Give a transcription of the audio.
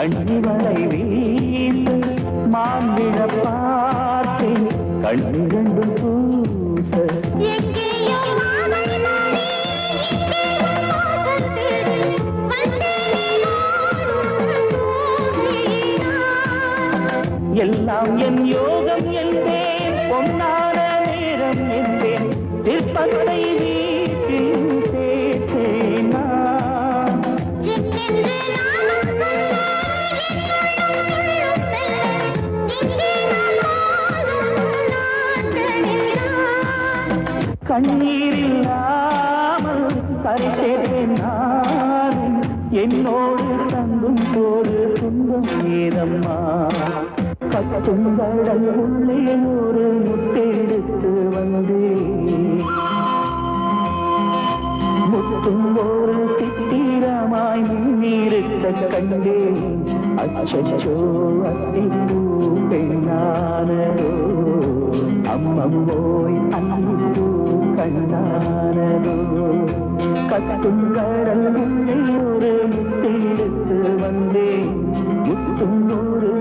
கண்ணிவளை வீசு மான்விழ பார்த்தேன் கண்ணிரண்டும் பூச எல்லாம் என் யோகம் என்பேன் பொன்னான நேரம் என்பேன் திருப்பத்தை வீட்டில் சேர்த்தேனா கண்ணீரில்லாமல் கரை சேர்த்தேன் நான் என்னோடு தங்கும் போது துன்பம் ஏதம்மா கத்தும் கடல் உள்ளே ஒரு முத்தெடுத்து வந்தேன் முத்தும் ஒரு சித்திரமாய் முன்னிருக்க கண்டேன் அச்சோ அத்திப்பூ பெண்ணானதோ அம்மம்மோய் அன்னிப்பூ கண்ணானதோ கத்தும் கடல் உள்ளே ஒரு முத்தெடுத்து வந்தேன் முத்தும் ஒரு